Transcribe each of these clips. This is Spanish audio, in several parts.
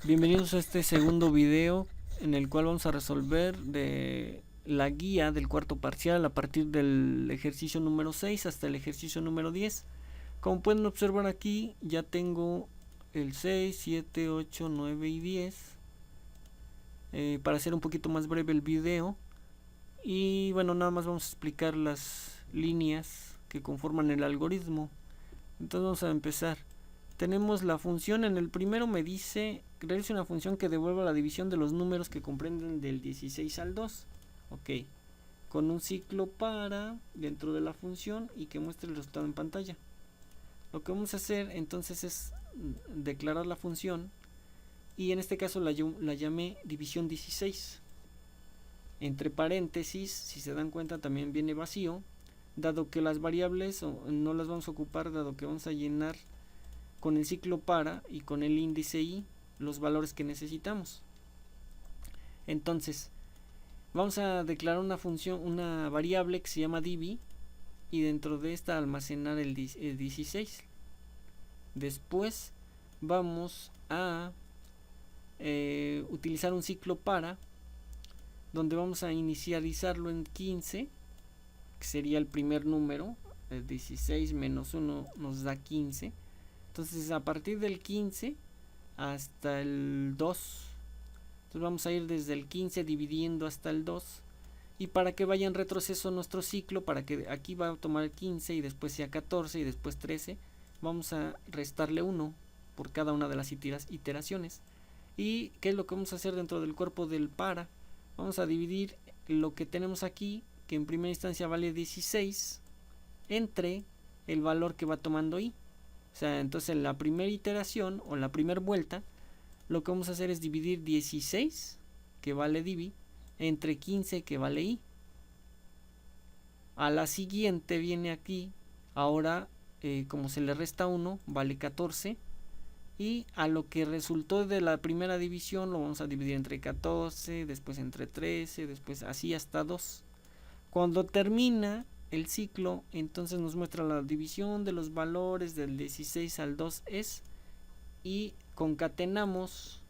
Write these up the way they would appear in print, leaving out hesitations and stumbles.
Bienvenidos a este segundo video en el cual vamos a resolver de la guía del cuarto parcial a partir del ejercicio número 6 hasta el ejercicio número 10. Como pueden observar aquí ya tengo el 6, 7, 8, 9 y 10 para hacer un poquito más breve el video. Y bueno, nada más vamos a explicar las líneas que conforman el algoritmo. Entonces vamos a empezar. Tenemos la función, en el primero me dice realice una función que devuelva la división de los números que comprenden del 16 al 2. Ok, con un ciclo para dentro de la función y que muestre el resultado en pantalla. Lo que vamos a hacer entonces es declarar la función y en este caso la llamé división 16. Entre paréntesis, si se dan cuenta, también viene vacío, dado que las variables no las vamos a ocupar, dado que vamos a llenar con el ciclo para y con el índice i los valores que necesitamos. Entonces vamos a declarar una función, una variable que se llama divi, y dentro de esta almacenar el 16. Después vamos a utilizar un ciclo para, donde vamos a inicializarlo en 15, que sería el primer número. El 16 menos 1 nos da 15. Entonces a partir del 15 hasta el 2, entonces vamos a ir desde el 15 dividiendo hasta el 2, y para que vaya en retroceso nuestro ciclo, para que aquí va a tomar 15 y después sea 14 y después 13, vamos a restarle 1 por cada una de las iteraciones. ¿Y qué es lo que vamos a hacer dentro del cuerpo del para? Vamos a dividir lo que tenemos aquí, que en primera instancia vale 16, entre el valor que va tomando i. O sea, entonces en la primera iteración o en la primera vuelta, lo que vamos a hacer es dividir 16, que vale divi, entre 15, que vale i. A la siguiente viene aquí, ahora como se le resta 1, vale 14. Y a lo que resultó de la primera división lo vamos a dividir entre 14, después entre 13, después así hasta 2. Cuando termina el ciclo, entonces nos muestra la división de los valores del 16 al 2 es, y concatenamos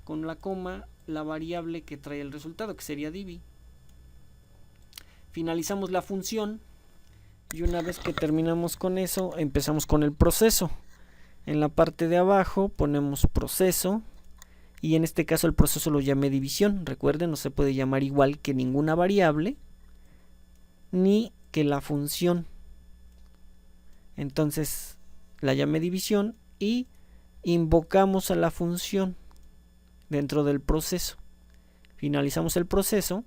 con la coma la variable que trae el resultado, que sería divi. Finalizamos la función y una vez que terminamos con eso, empezamos con el proceso. En la parte de abajo ponemos proceso, y en este caso el proceso lo llamé división. Recuerden, no se puede llamar igual que ninguna variable ni que la función. Entonces la llamé división y invocamos a la función dentro del proceso. Finalizamos el proceso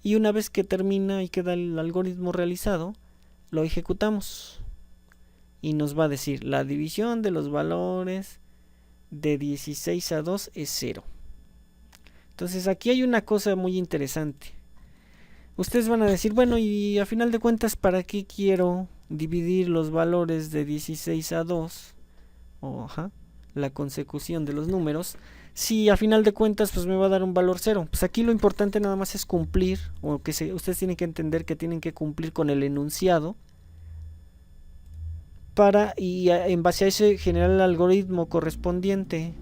y una vez que termina y queda el algoritmo realizado, lo ejecutamos y nos va a decir la división de los valores de 16 a 2 es 0. Entonces aquí hay una cosa muy interesante. Ustedes van a decir, bueno, y a final de cuentas, ¿para qué quiero dividir los valores de 16 a 2? La consecución de los números. Si a final de cuentas pues me va a dar un valor 0. Pues aquí lo importante nada más es cumplir, o que ustedes tienen que entender que tienen que cumplir con el enunciado y en base a eso generar el algoritmo correspondiente.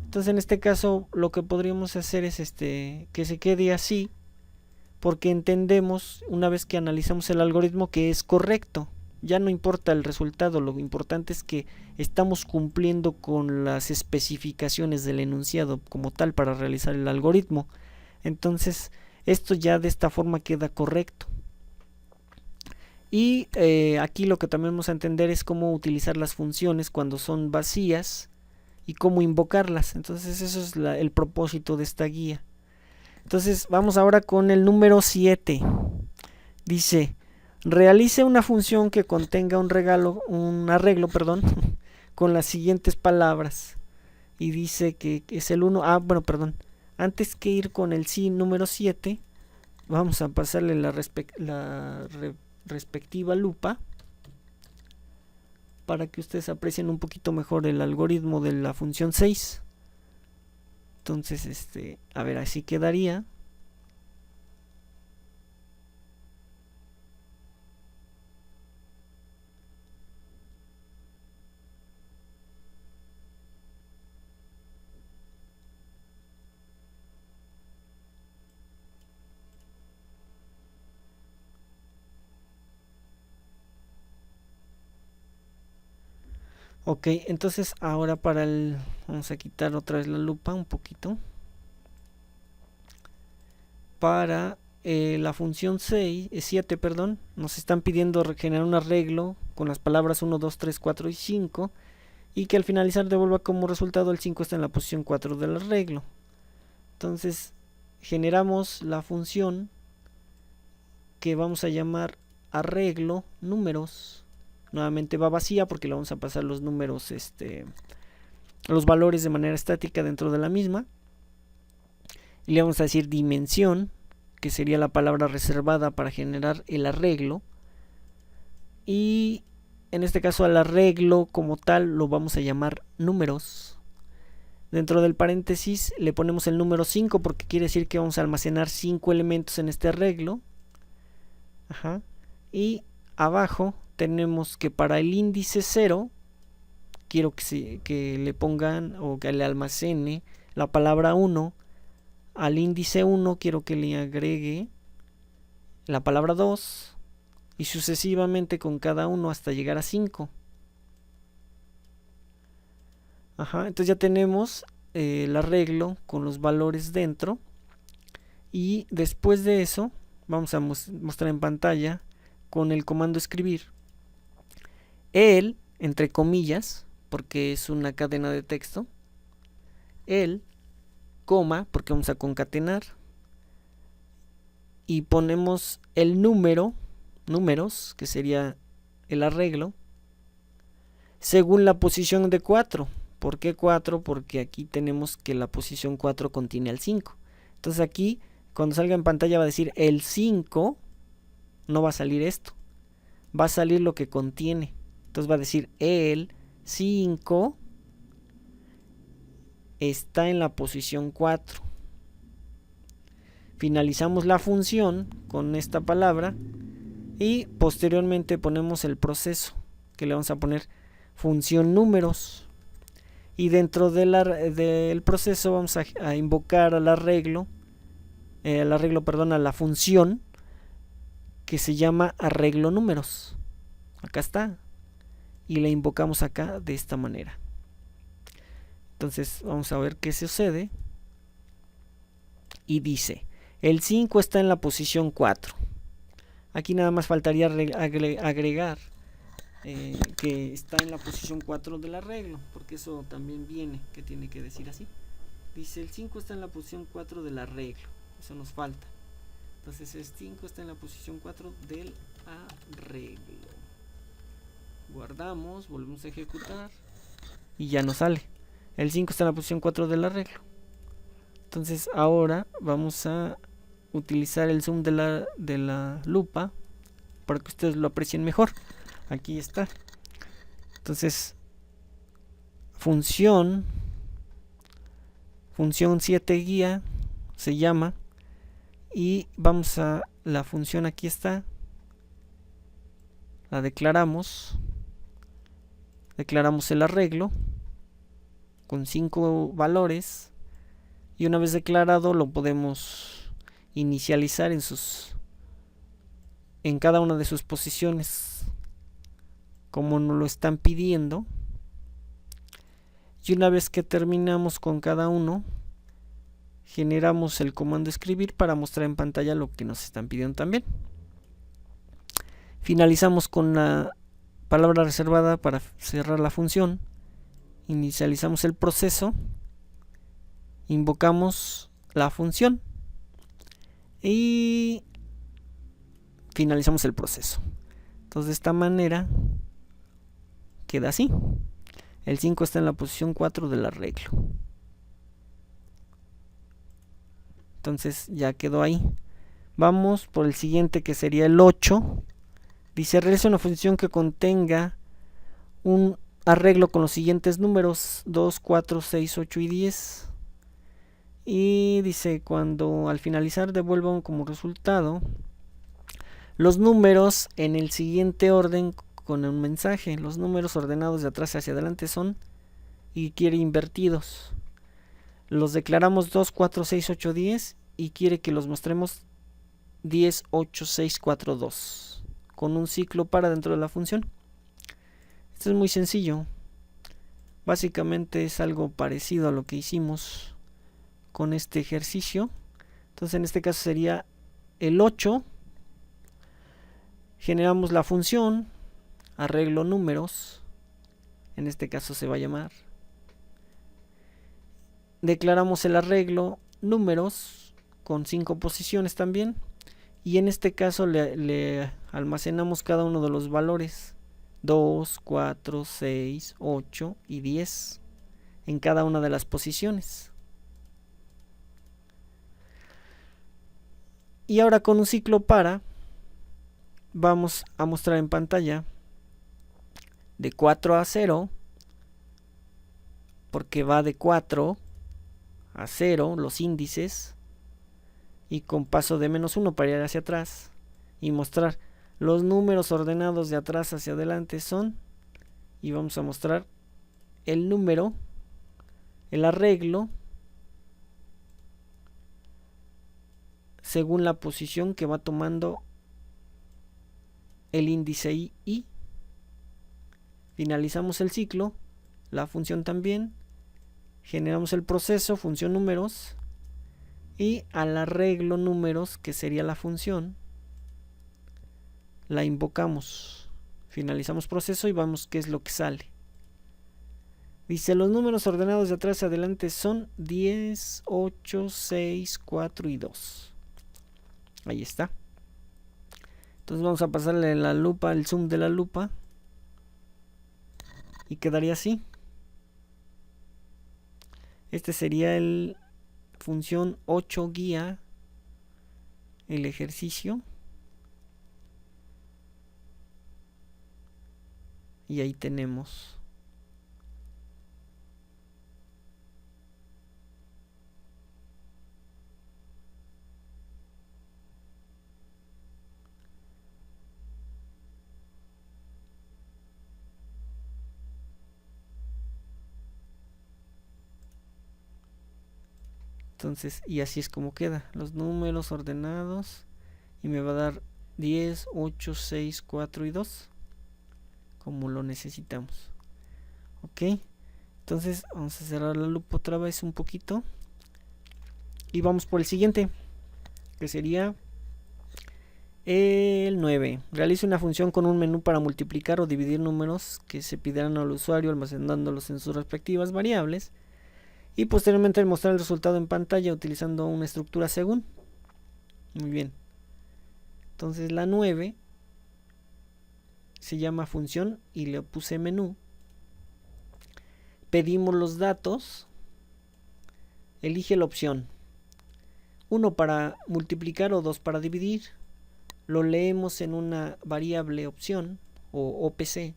Entonces en este caso lo que podríamos hacer es que se quede así, porque entendemos una vez que analizamos el algoritmo que es correcto. Ya no importa el resultado, lo importante es que estamos cumpliendo con las especificaciones del enunciado como tal para realizar el algoritmo. Entonces esto ya de esta forma queda correcto. Y aquí lo que también vamos a entender es cómo utilizar las funciones cuando son vacías y cómo invocarlas. Entonces eso es el propósito de esta guía. Entonces vamos ahora con el número 7. Dice, realice una función que contenga un arreglo con las siguientes palabras. Y dice que es el 1. Antes que ir con el número 7, vamos a pasarle la respectiva lupa para que ustedes aprecien un poquito mejor el algoritmo de la función 6. Entonces, a ver, así quedaría. Ok, entonces ahora vamos a quitar otra vez la lupa un poquito. Para la función 7, perdón, nos están pidiendo generar un arreglo con las palabras 1, 2, 3, 4 y 5, y que al finalizar devuelva como resultado el 5 está en la posición 4 del arreglo. Entonces generamos la función que vamos a llamar arreglo números. Nuevamente va vacía porque le vamos a pasar los números, los valores de manera estática dentro de la misma. Y le vamos a decir dimensión, que sería la palabra reservada para generar el arreglo. Y en este caso al arreglo como tal lo vamos a llamar números. Dentro del paréntesis le ponemos el número 5 porque quiere decir que vamos a almacenar 5 elementos en este arreglo. Ajá. Y abajo tenemos que para el índice 0 quiero que le pongan o que le almacene la palabra 1. Al índice 1 quiero que le agregue la palabra 2 y sucesivamente con cada uno hasta llegar a 5. Ajá, entonces ya tenemos el arreglo con los valores dentro, y después de eso vamos a mostrar en pantalla con el comando escribir el, entre comillas, porque es una cadena de texto, el, coma, porque vamos a concatenar, y ponemos el números, que sería el arreglo, según la posición de 4. ¿Por qué 4? Porque aquí tenemos que la posición 4 contiene al 5. Entonces aquí, cuando salga en pantalla va a decir el 5, no va a salir esto, va a salir lo que contiene. Entonces va a decir el 5 está en la posición 4. Finalizamos la función con esta palabra y posteriormente ponemos el proceso, que le vamos a poner función números, y dentro del proceso vamos a invocar al arreglo, a la función que se llama arreglo números. Acá está, y la invocamos acá de esta manera. Entonces vamos a ver qué sucede, y dice el 5 está en la posición 4. Aquí nada más faltaría agregar que está en la posición 4 del arreglo, porque eso también viene, que tiene que decir así. Dice el 5 está en la posición 4 del arreglo, eso nos falta. Entonces el 5 está en la posición 4 del arreglo. Guardamos, volvemos a ejecutar y ya nos sale. El 5 está en la posición 4 del arreglo. Entonces ahora vamos a utilizar el zoom de la lupa para que ustedes lo aprecien mejor. Aquí está. Entonces función 7 guía se llama, y vamos a la función, aquí está, la declaramos el arreglo con 5 valores, y una vez declarado lo podemos inicializar en cada una de sus posiciones como nos lo están pidiendo, y una vez que terminamos con cada uno generamos el comando escribir para mostrar en pantalla lo que nos están pidiendo también. Finalizamos con la palabra reservada para cerrar la función, inicializamos el proceso, invocamos la función y finalizamos el proceso. Entonces de esta manera queda así. El 5 está en la posición 4 del arreglo. Entonces ya quedó ahí. Vamos por el siguiente, que sería el 8. Dice realiza una función que contenga un arreglo con los siguientes números 2, 4, 6, 8 y 10. Y dice cuando al finalizar devuelvan como resultado los números en el siguiente orden con un mensaje. Los números ordenados de atrás hacia adelante son, y quiere invertidos. Los declaramos 2, 4, 6, 8, 10 y quiere que los mostremos 10, 8, 6, 4, 2 con un ciclo para dentro de la función. Esto es muy sencillo. Básicamente es algo parecido a lo que hicimos con este ejercicio. Entonces en este caso sería el 8. Generamos la función arreglo números, en este caso se va a llamar. Declaramos el arreglo números con 5 posiciones también, y en este caso le almacenamos cada uno de los valores 2, 4, 6, 8 y 10 en cada una de las posiciones. Y ahora con un ciclo para vamos a mostrar en pantalla de 4 a 0, porque va de 4 a 0 los índices, y con paso de -1 para ir hacia atrás y mostrar los números ordenados de atrás hacia adelante son, y vamos a mostrar el número, el arreglo según la posición que va tomando el índice i. Finalizamos el ciclo, la función también, generamos el proceso, función números, y al arreglo números, que sería la función, la invocamos. Finalizamos proceso y vamos qué es lo que sale. Dice, los números ordenados de atrás a adelante son 10, 8, 6, 4 y 2. Ahí está. Entonces vamos a pasarle la lupa, el zoom de la lupa, y quedaría así. Este sería el función 8 guía el ejercicio, y ahí tenemos entonces, y así es como queda los números ordenados, y me va a dar 10, 8, 6, 4 y 2 como lo necesitamos. Ok, entonces vamos a cerrar la lupa otra vez un poquito y vamos por el siguiente, que sería el 9. Realice una función con un menú para multiplicar o dividir números que se pidieran al usuario, almacenándolos en sus respectivas variables, y posteriormente mostrar el resultado en pantalla utilizando una estructura según. Muy bien. Entonces la 9 se llama función y le puse menú. Pedimos los datos. Elige la opción 1 para multiplicar o 2 para dividir. Lo leemos en una variable opción o OPC.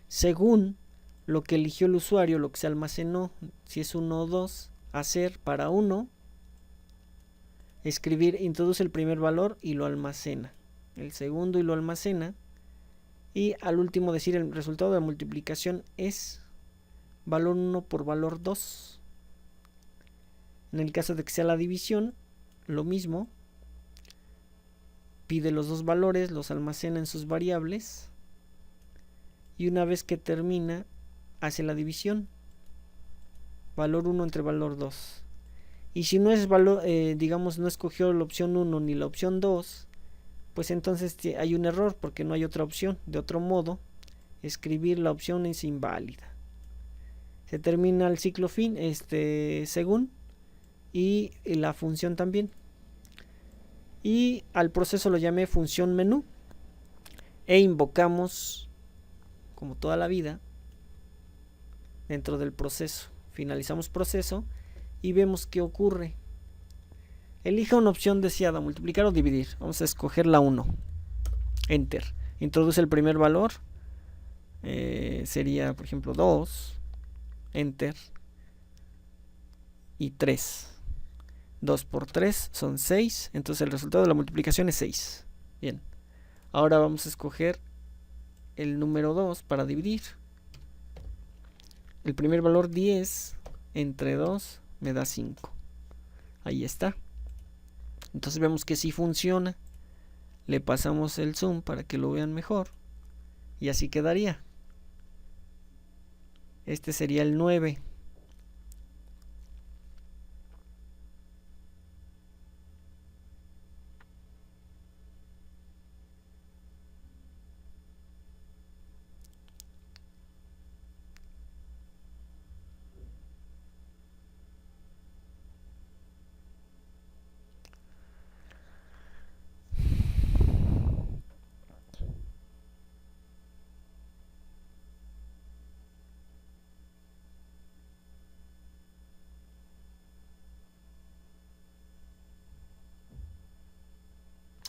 Según lo que eligió el usuario, lo que se almacenó, si es 1 o 2, hacer para 1, escribir, introduce el primer valor y lo almacena, el segundo y lo almacena, y al último decir el resultado de la multiplicación es valor 1 por valor 2. En el caso de que sea la división, lo mismo, pide los dos valores, los almacena en sus variables, y una vez que termina hace la división, valor 1 entre valor 2. Y si no es valor, digamos, no escogió la opción 1 ni la opción 2, pues entonces hay un error porque no hay otra opción. De otro modo, escribir la opción es inválida. Se termina el ciclo fin, según, y la función también. Y al proceso lo llamé función menú, e invocamos, como toda la vida, dentro del proceso. Finalizamos proceso y vemos qué ocurre. Elija una opción deseada, multiplicar o dividir. Vamos a escoger la 1. Enter. Introduce el primer valor. Sería, por ejemplo, 2. Enter. Y 3. 2 por 3 son 6. Entonces el resultado de la multiplicación es 6. Bien. Ahora vamos a escoger el número 2 para dividir. El primer valor 10 entre 2 me da 5. Ahí está. Entonces vemos que sí funciona. Le pasamos el zoom para que lo vean mejor. Y así quedaría. Este sería el 9.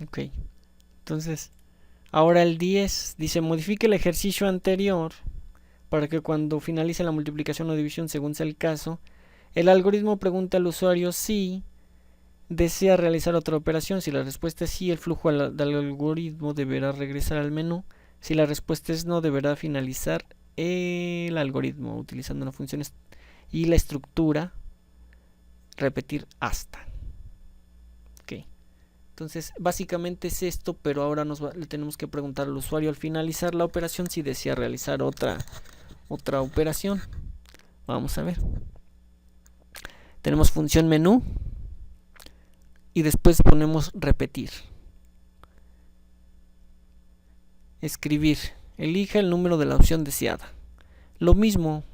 Ok, entonces ahora el 10 dice modifique el ejercicio anterior para que cuando finalice la multiplicación o división según sea el caso, el algoritmo pregunta al usuario si desea realizar otra operación. Si la respuesta es sí, el flujo del algoritmo deberá regresar al menú. Si la respuesta es no, deberá finalizar el algoritmo utilizando una función y la estructura repetir hasta. Ok, entonces básicamente es esto, pero ahora le tenemos que preguntar al usuario al finalizar la operación si desea realizar otra operación. Vamos a ver. Tenemos función menú y después ponemos repetir. Escribir. Elija el número de la opción deseada. Lo mismo.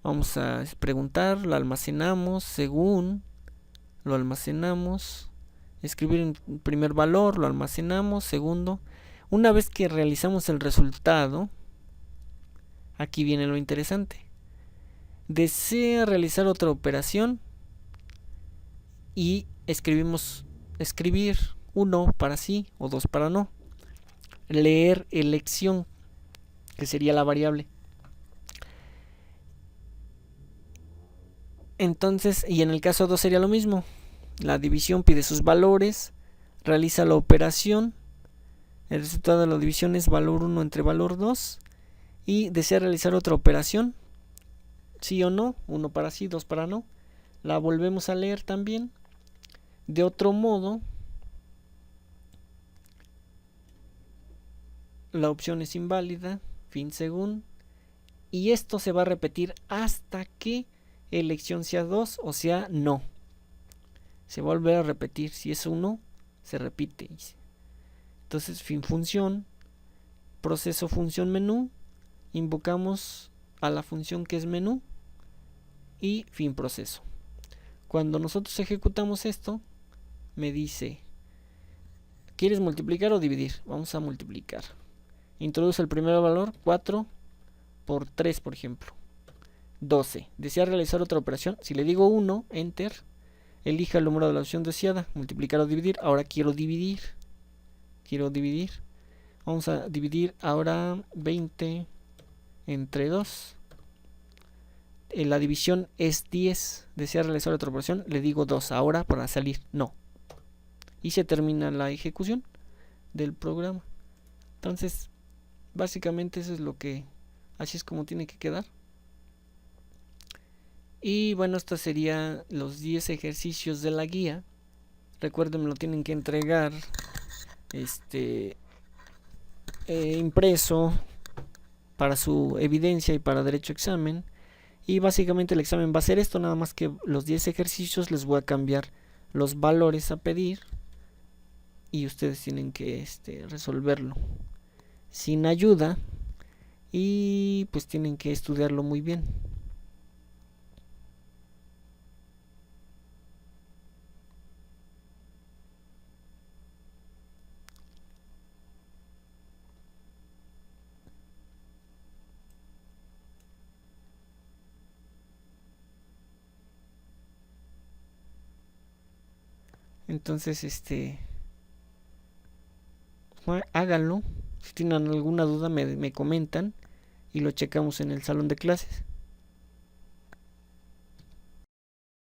Vamos a preguntar, lo almacenamos según, lo almacenamos. Escribir en primer valor, lo almacenamos, segundo. Una vez que realizamos el resultado, aquí viene lo interesante. Desea realizar otra operación y escribimos escribir 1 para sí o 2 para no. Leer elección, que sería la variable. Entonces, y en el caso 2 sería lo mismo. La división pide sus valores, realiza la operación. El resultado de la división es valor 1 entre valor 2. Y desea realizar otra operación, sí o no, 1 para sí, 2 para no. La volvemos a leer también. De otro modo, la opción es inválida, fin según. Y esto se va a repetir hasta que elección sea 2 o sea no. Se va a volver a repetir. Si es 1, se repite. Entonces, fin función, proceso función menú, invocamos a la función que es menú y fin proceso. Cuando nosotros ejecutamos esto, me dice, ¿quieres multiplicar o dividir? Vamos a multiplicar. Introduce el primer valor, 4 por 3, por ejemplo. 12. ¿Desea realizar otra operación? Si le digo 1, enter, elija el número de la opción deseada, multiplicar o dividir. Ahora quiero dividir. Vamos a dividir ahora 20 entre 2. La división es 10. ¿Desea realizar otra operación? Le digo 2 ahora para salir. No. Y se termina la ejecución del programa. Entonces, básicamente eso es lo que... Así es como tiene que quedar. Y bueno, estos serían los 10 ejercicios de la guía. Recuerden, me lo tienen que entregar impreso para su evidencia y para derecho examen. Y básicamente el examen va a ser esto, nada más que los 10 ejercicios les voy a cambiar los valores a pedir y ustedes tienen que resolverlo sin ayuda y pues tienen que estudiarlo muy bien. Entonces, háganlo. Si tienen alguna duda me comentan y lo checamos en el salón de clases.